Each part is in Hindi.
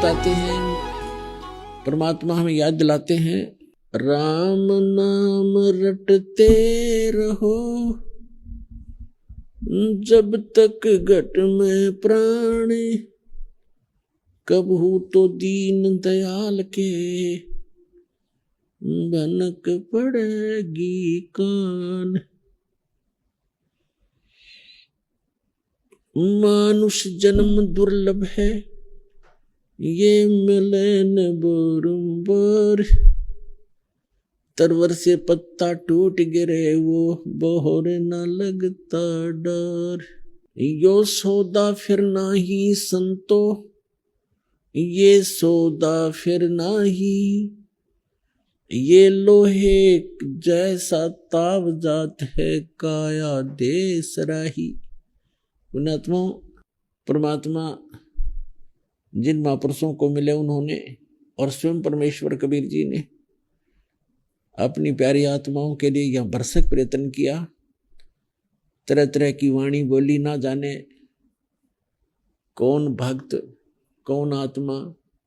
बताते हैं, परमात्मा हमें याद दिलाते हैं, राम नाम रटते रहो जब तक घट में प्राण, कबहू तो दीन दयाल के भनक पड़ेगी कान। मानुष जन्म दुर्लभ है, ये मिले न बारंबार, तरवर से पत्ता टूट गिरे वो बोहर न लगता डर। यो सौदा फिर नाही संतो, ये सौदा फिर नाही, ये लोहे जैसा ताव जात है काया देश राही। पुण्यात्मा, परमात्मा जिन महापुरुषों को मिले उन्होंने और स्वयं परमेश्वर कबीर जी ने अपनी प्यारी आत्माओं के लिए यह भरसक प्रयत्न किया। तरह तरह की वाणी बोली, ना जाने कौन भक्त कौन आत्मा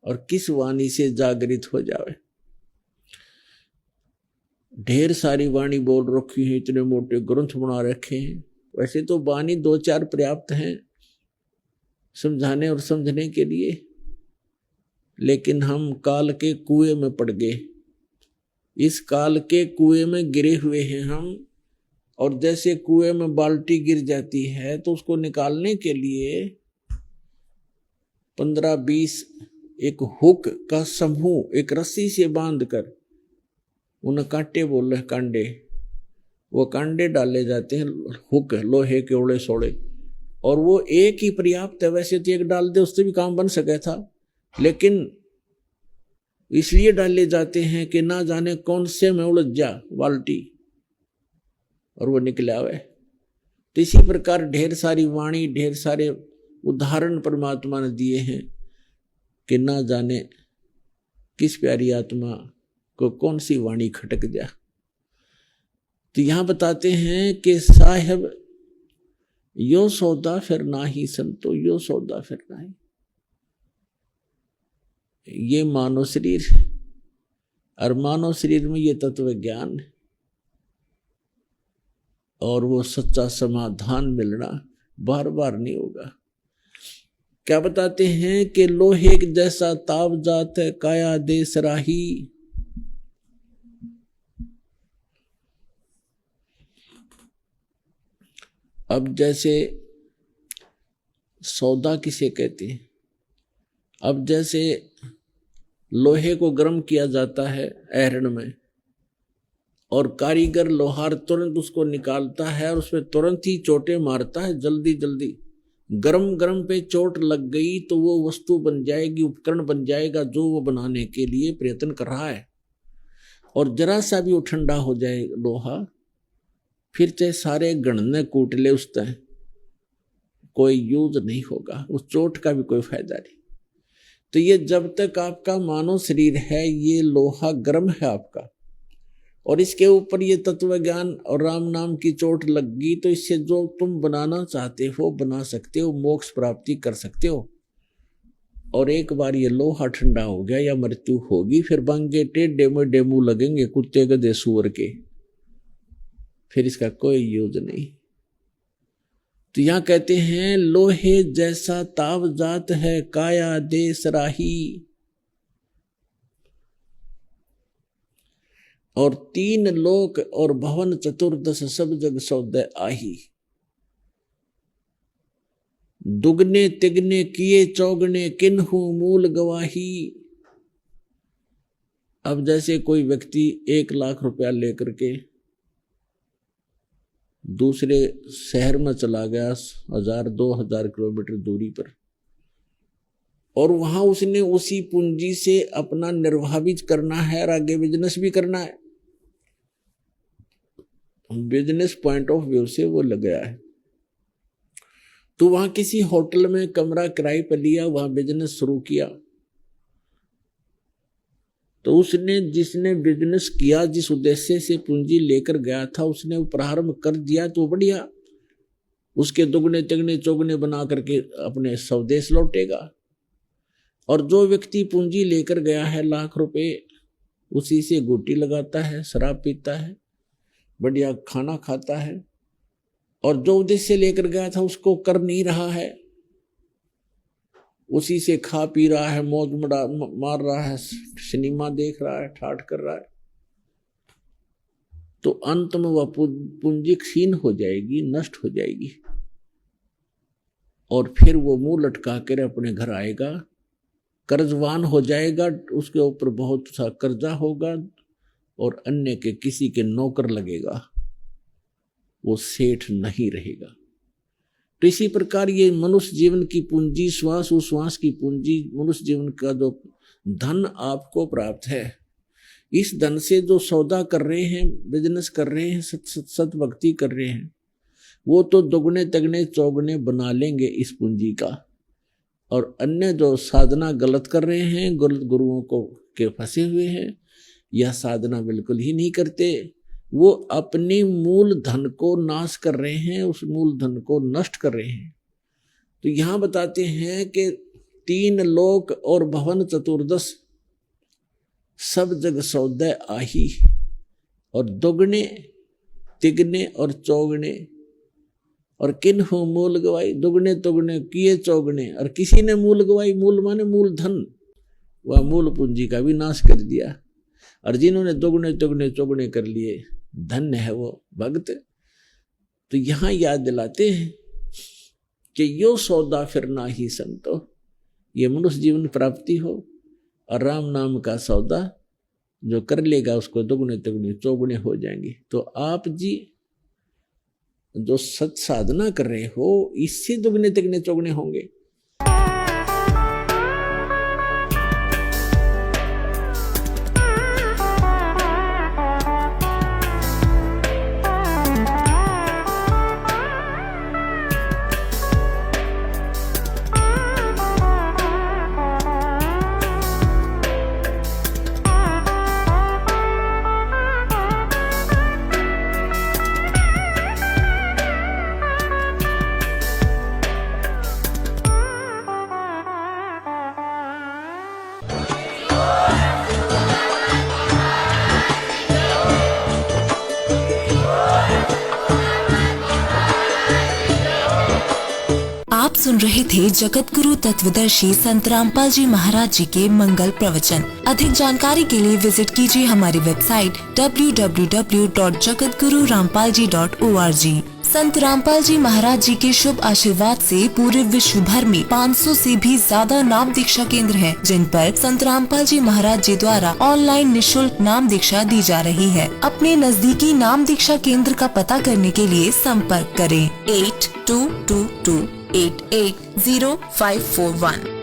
और किस वाणी से जागृत हो जावे। ढेर सारी वाणी बोल रखी है, इतने मोटे ग्रंथ बना रखे हैं। वैसे तो वाणी 2-4 पर्याप्त हैं समझाने और समझने के लिए, लेकिन हम काल के कुएं में पड़ गए। इस काल के कुएं में गिरे हुए हैं हम, और जैसे कुएं में बाल्टी गिर जाती है तो उसको निकालने के लिए 15-20 एक हुक का समूह एक रस्सी से बांधकर, उन्हें कांटे बोल रहे कांडे, वो कांडे डाले जाते हैं, हुक लोहे के ओड़े सोड़े, और वो एक ही पर्याप्त है। वैसे तो एक डाल दे उससे भी काम बन सका था, लेकिन इसलिए डाले जाते हैं कि ना जाने कौन से में उलझ जा बाल्टी और वो निकले आवे। तो इसी प्रकार ढेर सारी वाणी, ढेर सारे उदाहरण परमात्मा ने दिए हैं कि ना जाने किस प्यारी आत्मा को कौन सी वाणी खटक जा। तो यहां बताते हैं कि साहिब यो सौदा फिर नाही संतो, यो सौदा फिर नाही। ये मानव शरीर और मानव शरीर में ये तत्व ज्ञान और वो सच्चा समाधान मिलना बार बार नहीं होगा। क्या बताते हैं कि लोहे जैसा ताव जात है काया देश राही। अब जैसे सौदा किसे कहते हैं, अब जैसे लोहे को गर्म किया जाता है ऐरण में, और कारीगर लोहार तुरंत उसको निकालता है और उसमें तुरंत ही चोटें मारता है, जल्दी जल्दी। गरम गरम पे चोट लग गई तो वो वस्तु बन जाएगी, उपकरण बन जाएगा जो वो बनाने के लिए प्रयत्न कर रहा है। और जरा सा भी वो ठंडा हो जाए लोहा, फिर चाहे सारे गणने कूट ले, उस तय कोई यूज नहीं होगा, उस चोट का भी कोई फायदा नहीं। तो ये जब तक आपका मानव शरीर है, ये लोहा गर्म है आपका, और इसके ऊपर ये तत्व ज्ञान और राम नाम की चोट लग गई, तो इससे जो तुम बनाना चाहते हो बना सकते हो, मोक्ष प्राप्ति कर सकते हो। और एक बार ये लोहा ठंडा हो गया या मृत्यु होगी, फिर बंगे टेढ़े मेढ़े मुंह लगेंगे कुत्ते गधे सूअर के, फिर इसका कोई यूज नहीं। तो यहां कहते हैं लोहे जैसा ताव जात है काया देश राही, और 3 लोक और भवन चतुर्दश सब जग सौदे आही। दुगने तिगने किए चौगने किन्हु मूल गवाही। अब जैसे कोई व्यक्ति 1 लाख रुपया लेकर के दूसरे शहर में चला गया 1000-2000 किलोमीटर दूरी पर, और वहां उसने उसी पूंजी से अपना निर्वाह भी करना है और आगे बिजनेस भी करना है। बिजनेस पॉइंट ऑफ व्यू से वो लग गया है, तो वहां किसी होटल में कमरा किराए पर लिया, वहां बिजनेस शुरू किया। तो उसने जिसने बिजनेस किया, जिस उद्देश्य से पूंजी लेकर गया था, उसने वो प्रारंभ कर दिया तो बढ़िया, उसके दुगने तिगने चौगने बना करके अपने स्वदेश लौटेगा। और जो व्यक्ति पूंजी लेकर गया है लाख रुपए, उसी से गोटी लगाता है, शराब पीता है, बढ़िया खाना खाता है, और जो उद्देश्य लेकर गया था उसको कर नहीं रहा है, उसी से खा पी रहा है, मौज मार रहा है, सिनेमा देख रहा है, ठाठ कर रहा है, तो अंत में वह पूंजी क्षीण हो जाएगी, नष्ट हो जाएगी, और फिर वो मुंह लटका कर अपने घर आएगा, कर्जवान हो जाएगा, उसके ऊपर बहुत सा कर्जा होगा और अन्य के किसी के नौकर लगेगा, वो सेठ नहीं रहेगा। तो इसी प्रकार ये मनुष्य जीवन की पूंजी, श्वास उश्वास की पूंजी, मनुष्य जीवन का जो धन आपको प्राप्त है, इस धन से जो सौदा कर रहे हैं, बिजनेस कर रहे हैं, सत भक्ति कर रहे हैं, वो तो दुगने तगने चौगने बना लेंगे इस पूंजी का। और अन्य जो साधना गलत कर रहे हैं, गलत गुरुओं को के फंसे हुए हैं, यह साधना बिल्कुल ही नहीं करते, वो अपने मूल धन को नाश कर रहे हैं, उस मूल धन को नष्ट कर रहे हैं। तो यहाँ बताते हैं कि 3 लोक और भवन चतुर्दश सब जग सौदे आही, और दुगने तिगने और चौगने, और किन हो मूल गवाई, दुगने तुगने किए चौगने, और किसी ने मूल गवाई, मूल माने मूल धन, वह मूल पूंजी का भी नाश कर दिया। और जिन्होंने दुगने तुगने चौगने कर लिए, धन्य है वो भक्त। तो यहाँ याद दिलाते हैं कि यो सौदा फिर ना ही संतो, ये मनुष्य जीवन प्राप्ति हो, और राम नाम का सौदा जो कर लेगा उसको दुगने तुगने चौगने हो जाएंगे। तो आप जी जो सत साधना कर रहे हो, इससे दुगने तिगने चौगने होंगे। आप सुन रहे थे जगत गुरु तत्वदर्शी संत रामपाल जी महाराज जी के मंगल प्रवचन। अधिक जानकारी के लिए विजिट कीजिए हमारी वेबसाइट www.jagatgururampalji.org। संत रामपाल जी महाराज जी के शुभ आशीर्वाद से पूरे विश्व भर में 500 से भी ज्यादा नाम दीक्षा केंद्र हैं, जिन पर संत रामपाल जी महाराज जी द्वारा ऑनलाइन निशुल्क नाम दीक्षा दी जा रही है। अपने नजदीकी नाम दीक्षा केंद्र का पता करने के लिए संपर्क करें 8222880541।